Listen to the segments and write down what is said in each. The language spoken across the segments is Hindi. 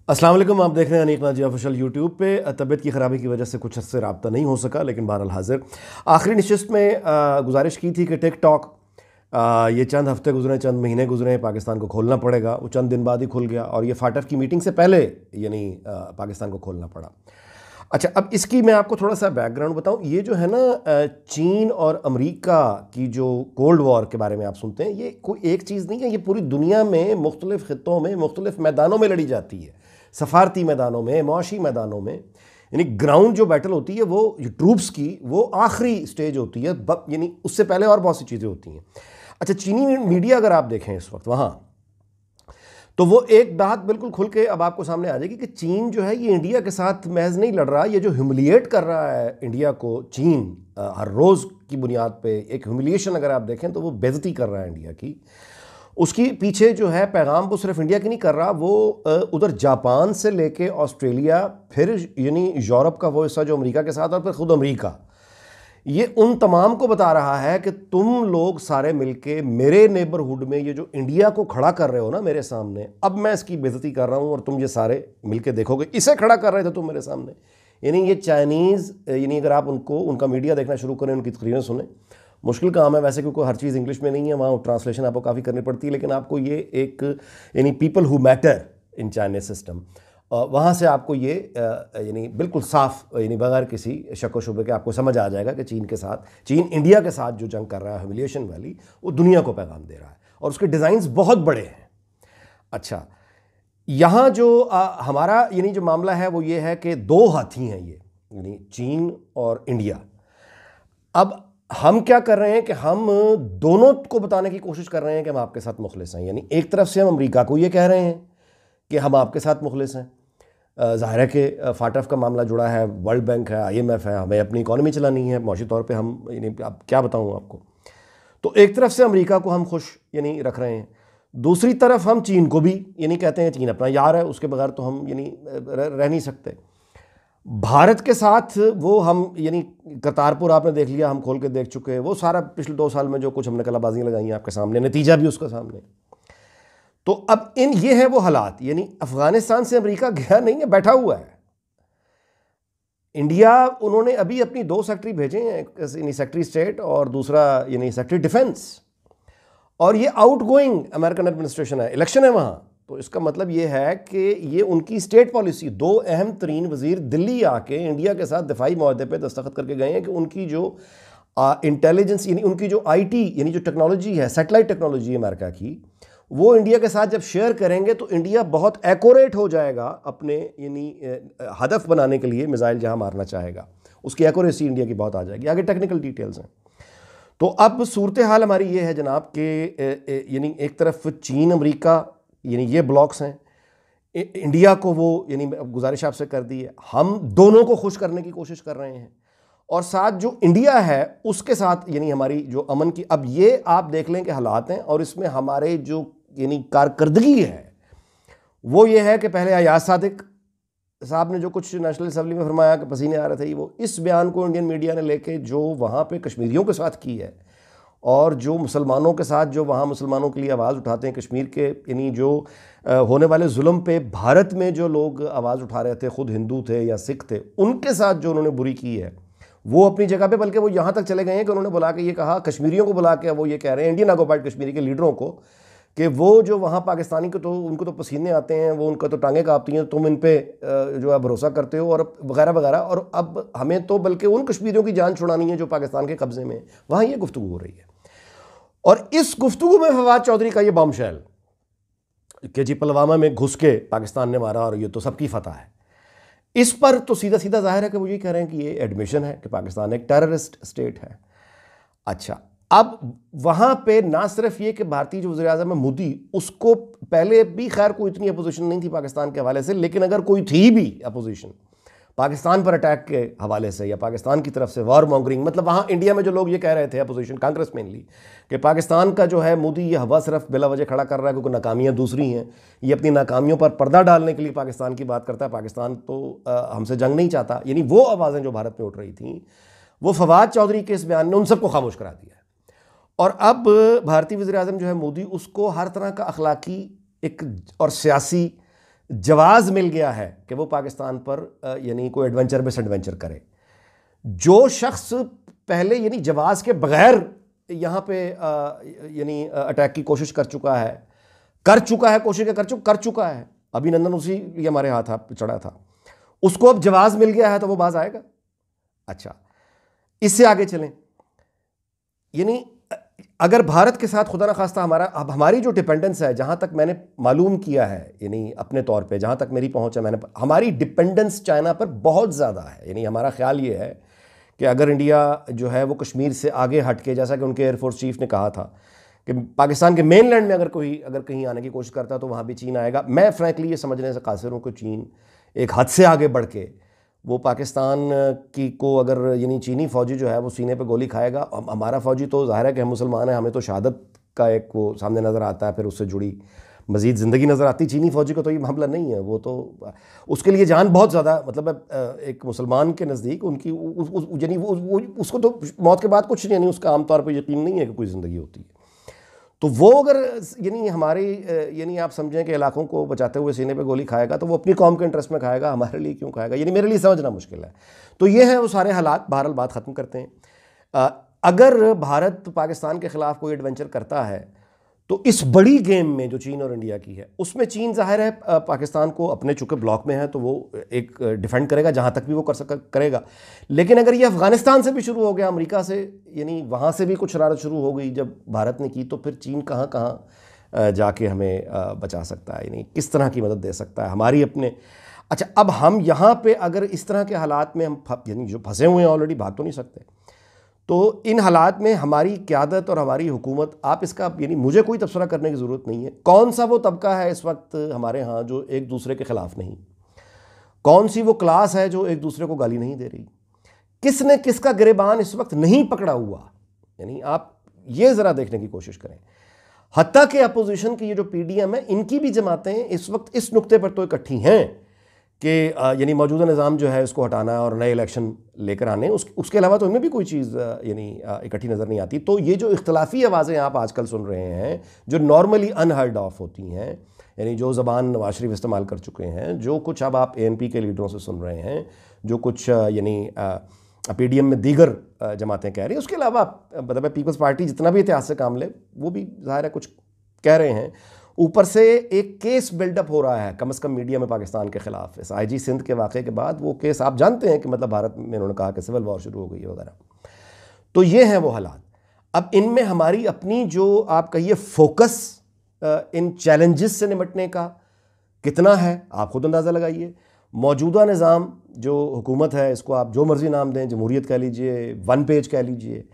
अस्सलाम वालेकुम। आप देख रहे हैं अनीक नाजी ऑफिशियल यूट्यूब पे। तबीयत की ख़राबी की वजह से कुछ अर्से रब्ता नहीं हो सका, लेकिन बहरहाल हाजिर। आखिरी नशिस्त में गुजारिश की थी कि टिकटॉक ये चंद हफ्ते गुजरे, चंद महीने गुजरे, पाकिस्तान को खोलना पड़ेगा। वो चंद दिन बाद ही खुल गया और ये फाटफ की मीटिंग से पहले यानी पाकिस्तान को खोलना पड़ा। अच्छा, अब इसकी मैं आपको थोड़ा सा बैकग्राउंड बताऊं। ये जो है ना, चीन और अमेरिका की जो कोल्ड वॉर के बारे में आप सुनते हैं, ये कोई एक चीज़ नहीं है। ये पूरी दुनिया में मुख्तलिफ खित्तों में मुख्तलिफ मैदानों में लड़ी जाती है। सफारती मैदानों में, मुआशी मैदानों में, यानी ग्राउंड जो बैटल होती है वो ट्रूप्स की, वो आखिरी स्टेज होती है, यानी उससे पहले और बहुत सी चीज़ें होती हैं। अच्छा, चीनी मीडिया अगर आप देखें इस वक्त वहाँ, तो वो एक बात बिल्कुल खुल के अब आपको सामने आ जाएगी कि चीन जो है ये इंडिया के साथ महज नहीं लड़ रहा। ये जो ह्यूमिलिएट कर रहा है इंडिया को, चीन हर रोज़ की बुनियाद पे एक ह्यूमिलिएशन अगर आप देखें तो वो बेइज्जती कर रहा है इंडिया की। उसकी पीछे जो है पैगाम वो सिर्फ इंडिया की नहीं कर रहा, वो उधर जापान से लेके ऑस्ट्रेलिया, फिर यानी यूरोप का वो हिस्सा जो अमेरिका के साथ, और फिर खुद अमेरिका, ये उन तमाम को बता रहा है कि तुम लोग सारे मिलके मेरे नेबरहुड में ये जो इंडिया को खड़ा कर रहे हो ना मेरे सामने, अब मैं इसकी बेइज्जती कर रहा हूँ और तुम ये सारे मिलके देखोगे। इसे खड़ा कर रहे थे तुम मेरे सामने। यानी ये चाइनीज़, यानी अगर आप उनका मीडिया देखना शुरू करें, उनकी तकरीरें सुने, मुश्किल काम है वैसे, क्योंकि हर चीज़ इंग्लिश में नहीं है, वहाँ ट्रांसलेशन आपको काफ़ी करनी पड़ती है। लेकिन आपको ये एक यानी people who matter in Chinese system, वहाँ से आपको ये यानी बिल्कुल साफ, यानी बगैर किसी शक व शुबे के आपको समझ आ जाएगा कि चीन इंडिया के साथ जो जंग कर रहा है, ह्यूमिलिएशन वाली, वो दुनिया को पैगाम दे रहा है और उसके डिज़ाइंस बहुत बड़े हैं। अच्छा, यहाँ जो हमारा यानी जो मामला है वो ये है कि दो हाथी हैं ये, यानी चीन और इंडिया। अब हम क्या कर रहे हैं कि हम दोनों को बताने की कोशिश कर रहे हैं कि हम आपके साथ मुखलिस हैं। यानी एक तरफ से हम अमेरिका को ये कह रहे हैं कि हम आपके साथ मुखलिस हैं। ज़ाहिर है कि फाटफ का मामला जुड़ा है, वर्ल्ड बैंक है, IMF है, हमें अपनी इकॉनमी चलानी है, माशी तौर पे हम, यानी अब क्या बताऊँ आपको। तो एक तरफ से अमेरिका को हम खुश यानी रख रहे हैं, दूसरी तरफ हम चीन को भी यानी कहते हैं चीन अपना यार है, उसके बगैर तो हम यानी रह नहीं सकते। भारत के साथ वो हम यानी करतारपुर आपने देख लिया, हम खोल के देख चुके हैं, वो सारा पिछले 2 साल में जो कुछ हमने कलाबाजियाँ लगाई हैं आपके सामने, नतीजा भी उसका सामने। तो अब ये है वो हालात, यानी अफगानिस्तान से अमेरिका गया नहीं है, बैठा हुआ है। इंडिया, उन्होंने अभी अपनी 2 सेक्रेटरी भेजे हैं, यानी सेक्रेटरी स्टेट और दूसरा यानी सेक्रेटरी डिफेंस, और ये आउट गोइंग अमेरिकन एडमिनिस्ट्रेशन है, इलेक्शन है वहाँ। तो इसका मतलब ये है कि ये उनकी स्टेट पॉलिसी, 2 अहम तरीन वजीर दिल्ली आके इंडिया के साथ दिफाई मुआहदे पे दस्तखत करके गए हैं कि उनकी जो इंटेलिजेंस, यानी उनकी जो IT यानी जो टेक्नोलॉजी है, सैटेलाइट टेक्नोलॉजी है अमेरिका की, वो इंडिया के साथ जब शेयर करेंगे तो इंडिया बहुत एक्यूरेट हो जाएगा अपने यानी हदफ बनाने के लिए, मिसाइल जहाँ मारना चाहेगा उसकी एक्यूरेसी इंडिया की बहुत आ जाएगी। आगे टेक्निकल डिटेल्स हैं। तो अब सूरत हाल हमारी ये है जनाब कि यानी एक तरफ चीन अमेरिका, यानी ये ब्लॉक्स हैं, इंडिया को वो यानी गुजारिश आपसे कर दी है, हम दोनों को खुश करने की कोशिश कर रहे हैं, और साथ जो इंडिया है उसके साथ यानी हमारी जो अमन की, अब ये आप देख लें कि हालात हैं। और इसमें हमारे जो यानी कारकर्दगी है वो ये है कि पहले अयाज सादिक साहब ने जो कुछ नेशनल असम्बली में फरमाया कि पसीने आ रहे थे, वो इस बयान को इंडियन मीडिया ने लेके जो वहाँ पे कश्मीरियों के साथ की है, और जो मुसलमानों के साथ जो वहाँ मुसलमानों के लिए आवाज़ उठाते हैं कश्मीर के, यानी जो होने वाले जुल्म पे भारत में जो लोग आवाज़ उठा रहे थे, खुद हिंदू थे या सिख थे, उनके साथ जो उन्होंने बुरी की है वो अपनी जगह पे, बल्कि वो यहाँ तक चले गए हैं कि उन्होंने बुला के ये कहा, कश्मीरियों को बुला के वो ये कह रहे हैं, इंडियन ऑक्युपाइड कश्मीरी के लीडरों को, कि वो जो वहाँ पाकिस्तानी को तो उनको तो पसीने आते हैं, वो उनका तो टांगें काँपती हैं, तुम इन पे जो है भरोसा करते हो, और वगैरह वगैरह। और अब हमें तो बल्कि उन कश्मीरियों की जान छुड़ानी है जो पाकिस्तान के कब्जे में, वहाँ ये गुफ्तगू हो रही है। और इस गुफ्तगू में फवाद चौधरी का ये बॉम्बशेल कि जी पुलवामा में घुस के पाकिस्तान ने मारा और ये तो सबकी फतह है, इस पर तो सीधा सीधा जाहिर है कि वो ये कह रहे हैं कि ये एडमिशन है कि पाकिस्तान एक टेररिस्ट स्टेट है। अच्छा, अब वहाँ पे ना सिर्फ ये कि भारतीय जो वज़ीर आज़म है मोदी, उसको पहले भी खैर कोई इतनी अपोजिशन नहीं थी पाकिस्तान के हवाले से, लेकिन अगर कोई थी भी अपोजिशन पाकिस्तान पर अटैक के हवाले से या पाकिस्तान की तरफ से वॉर मॉन्गरिंग, मतलब वहाँ इंडिया में जो लोग ये कह रहे थे अपोजिशन, कांग्रेस मेनली, कि पाकिस्तान का जो है मोदी ये हवा सिर्फ बिला वजह खड़ा कर रहा है क्योंकि नाकामियाँ दूसरी हैं, ये अपनी नाकामियों पर पर्दा डालने के लिए पाकिस्तान की बात करता है, पाकिस्तान तो हमसे जंग नहीं चाहता, यानी वो आवाज़ें जो भारत में उठ रही थी, वो फवाद चौधरी के इस बयान ने उन सबको खामोश करा दिया है। और अब भारतीय वज़ीर आज़म जो है मोदी, उसको हर तरह का अखलाकी एक और सियासी जवाज़ मिल गया है कि वो पाकिस्तान पर यानी कोई एडवेंचर बेस्ड एडवेंचर करे। जो शख्स पहले यानी जवाज़ के बगैर यहाँ पे यानी अटैक की कोशिश कर चुका है, कोशिश कर चुका है, अभिनंदन उसी ये हमारे हाथ चढ़ा था, उसको अब जवाज़ मिल गया है तो वो बाज आएगा। अच्छा, इससे आगे चलें, यानी अगर भारत के साथ खुदा न खास्ता हमारी जो डिपेंडेंस है, जहाँ तक मैंने मालूम किया है, यानी अपने तौर पे जहाँ तक मेरी पहुँच है, हमारी डिपेंडेंस चाइना पर बहुत ज़्यादा है। यानी हमारा ख्याल ये है कि अगर इंडिया जो है वो कश्मीर से आगे हट के, जैसा कि उनके एयरफोर्स चीफ ने कहा था कि पाकिस्तान के मेन लैंड में अगर कहीं आने की कोशिश करता तो वहाँ भी चीन आएगा। मैं फ्रैंकली ये समझने से कासिर हूँ कि चीन एक हद से आगे बढ़ के वो पाकिस्तान की को अगर यानी चीनी फ़ौजी जो है वो सीने पे गोली खाएगा। हमारा फ़ौजी तो ज़ाहिर है कि हम मुसलमान हैं, हमें तो शहादत का एक वो सामने नज़र आता है, फिर उससे जुड़ी मज़ीद ज़िंदगी नज़र आती। चीनी फ़ौजी को तो ये मामला नहीं है, वो तो उसके लिए जान बहुत ज़्यादा, मतलब एक मुसलमान के नज़दीक उनकी यानी उसको तो मौत के बाद कुछ नहीं, उसका आमतौर पर यकीन नहीं है कि कोई ज़िंदगी होती है। तो वो अगर यानी हमारे यानी आप समझें कि इलाकों को बचाते हुए सीने पे गोली खाएगा तो वो अपनी कौम के इंटरेस्ट में खाएगा, हमारे लिए क्यों खाएगा, यानी मेरे लिए समझना मुश्किल है। तो ये है वो सारे हालात। बहरहाल बात ख़त्म करते हैं। अगर भारत पाकिस्तान के ख़िलाफ़ कोई एडवेंचर करता है तो इस बड़ी गेम में जो चीन और इंडिया की है, उसमें चीन ज़ाहिर है पाकिस्तान को अपने चूँकि ब्लॉक में है तो वो एक डिफेंड करेगा जहाँ तक भी वो करेगा। लेकिन अगर ये अफ़गानिस्तान से भी शुरू हो गया, अमेरिका से, यानी वहाँ से भी कुछ शरारत शुरू हो गई जब भारत ने की, तो फिर चीन कहाँ कहाँ जाके हमें बचा सकता है, यानी किस तरह की मदद दे सकता है हमारी अपने। अच्छा, अब हम यहाँ पे अगर इस तरह के हालात में हम यानी जो फंसे हुए हैं ऑलरेडी, भाग तो नहीं सकते, तो इन हालात में हमारी क़यादत और हमारी हुकूमत, आप इसका यानी मुझे कोई तबसरा करने की ज़रूरत नहीं है, कौन सा वो तबका है इस वक्त हमारे यहाँ जो एक दूसरे के ख़िलाफ़ नहीं, कौन सी वो क्लास है जो एक दूसरे को गाली नहीं दे रही, किसने किसका गिरेबान इस वक्त नहीं पकड़ा हुआ। यानी आप ये ज़रा देखने की कोशिश करें, हत्ता कि अपोजिशन की ये जो PDM है, इनकी भी जमातें इस वक्त इस नुक्ते पर तो इकट्ठी हैं कि यानी मौजूदा निज़ाम जो है इसको हटाना और नए इलेक्शन लेकर आने, उसके अलावा तो इनमें भी कोई चीज़ यानी इकट्ठी नज़र नहीं आती। तो ये जो इख्तलाफी आवाज़ें आप आजकल सुन रहे हैं, जो नॉर्मली अनहर्ड ऑफ होती हैं, यानी जो ज़बान नवाज शरीफ इस्तेमाल कर चुके हैं, जो कुछ अब आप ANP के लीडरों से सुन रहे हैं, जो कुछ यानी PDM में दीगर जमातें कह रही हैं, उसके अलावा मतलब पीपल्स पार्टी जितना भी इतिहास से काम ले, वो भी ज़ाहिर है कुछ कह रहे हैं। ऊपर से एक केस बिल्डअप हो रहा है कम से कम मीडिया में पाकिस्तान के ख़िलाफ़। इस IG सिंध के वाक़े के बाद वो केस आप जानते हैं कि मतलब भारत में उन्होंने कहा कि सिविल वॉर शुरू हो गई है वगैरह। तो ये हैं वो हालात। अब इनमें हमारी अपनी जो आप कहिए फोकस इन चैलेंजेस से निपटने का कितना है, आप खुद अंदाज़ा लगाइए। मौजूदा निज़ाम जो हुकूमत है, इसको आप जो मर्ज़ी नाम दें, जमहूरियत कह लीजिए, वन पेज कह लीजिए,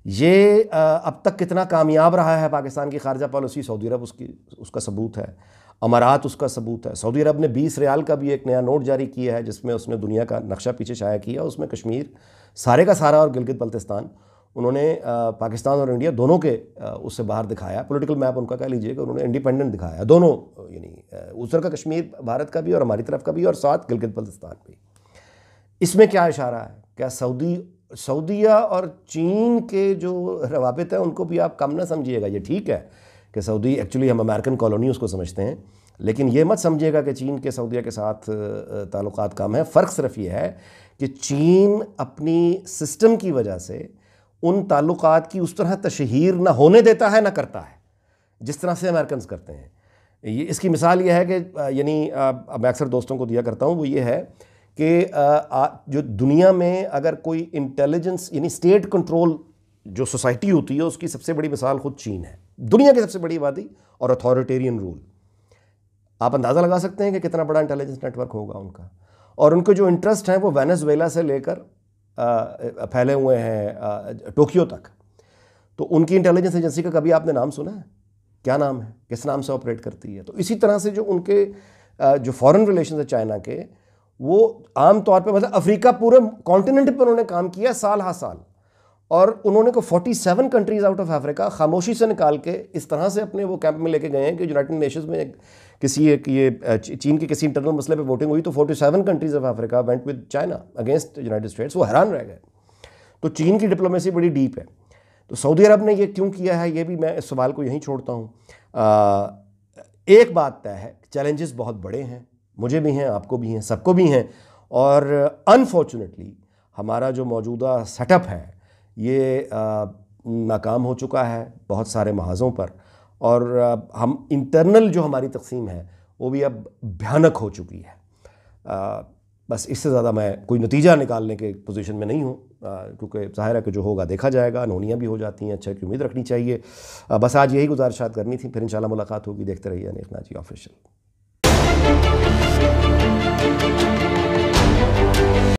ये अब तक कितना कामयाब रहा है पाकिस्तान की खारजा पॉलिसी, सऊदी अरब उसका सबूत है, अमारात उसका सबूत है। सऊदी अरब ने 20 रियाल का भी एक नया नोट जारी किया है जिसमें उसने दुनिया का नक्शा पीछे शाया किया, उसमें कश्मीर सारे का सारा और गिलगित बल्तिस्तान उन्होंने पाकिस्तान और इंडिया दोनों के उससे बाहर दिखाया। पॉलिटिकल मैप उनका कह लीजिए कि उन्होंने इंडिपेंडेंट दिखाया दोनों, यानी उस तरह का कश्मीर भारत का भी और हमारी तरफ का भी, और साथ गिलगित बल्तिस्तान भी। इसमें क्या इशारा है? क्या सऊदीया और चीन के जो रवाबित हैं उनको भी आप कम ना समझिएगा। ये ठीक है कि सऊदी एक्चुअली हम अमेरिकन कॉलोनी उसको समझते हैं, लेकिन ये मत समझिएगा कि चीन के सऊदीया के साथ ताल्लुकात कम है। फ़र्क सिर्फ ये है कि चीन अपनी सिस्टम की वजह से उन ताल्लुकात की उस तरह तशहीर ना होने देता है, ना करता है जिस तरह से अमेरिकन करते हैं। ये इसकी मिसाल ये है कि यानी मैं अक्सर दोस्तों को दिया करता हूँ, वो ये है कि जो दुनिया में अगर कोई इंटेलिजेंस यानी स्टेट कंट्रोल जो सोसाइटी होती है उसकी सबसे बड़ी मिसाल खुद चीन है। दुनिया की सबसे बड़ी आबादी और अथॉरिटेरियन रूल, आप अंदाज़ा लगा सकते हैं कि कितना बड़ा इंटेलिजेंस नेटवर्क होगा उनका। और उनके जो इंटरेस्ट हैं वो वेनेजुएला से लेकर फैले हुए हैं टोक्यो तक। तो उनकी इंटेलिजेंस एजेंसी का कभी आपने नाम सुना है? क्या नाम है? किस नाम से ऑपरेट करती है? तो इसी तरह से जो उनके जो फॉरेन रिलेशन है चाइना के, वो आम तौर पे मतलब अफ्रीका पूरे कॉन्टिनेंट पर उन्होंने काम किया साल हा साल, और उन्होंने को 47 कंट्रीज़ आउट ऑफ अफ्रीका खामोशी से निकाल के इस तरह से अपने वो कैंप में लेके गए हैं कि यूनाइटेड नेशंस में किसी एक ये चीन के किसी इंटरनल मसले पे वोटिंग हुई तो 47 countries of Africa went with China against United states. वो हैरान रह गए। तो चीन की डिप्लोमेसी बड़ी डीप है। तो सऊदी अरब ने ये क्यों किया है, ये भी मैं इस सवाल को यहीं छोड़ता हूँ। एक बात तय है, चैलेंजेस बहुत बड़े हैं, मुझे भी हैं, आपको भी हैं, सबको भी हैं। और अनफॉर्चुनेटली हमारा जो मौजूदा सेटअप है ये नाकाम हो चुका है बहुत सारे महाज़ों पर, और हम इंटरनल जो हमारी तकसीम है वो भी अब भयानक हो चुकी है। बस इससे ज़्यादा मैं कोई नतीजा निकालने के पोजीशन में नहीं हूँ, क्योंकि ज़ाहिर है कि जो होगा देखा जाएगा, अनहोनियाँ भी हो जाती हैं, अच्छे की उम्मीद रखनी चाहिए। बस आज यही गुजारिशात करनी थी, फिर इंशाल्लाह मुलाकात होगी। देखते रहिए अनीक नाजी ऑफिशियल।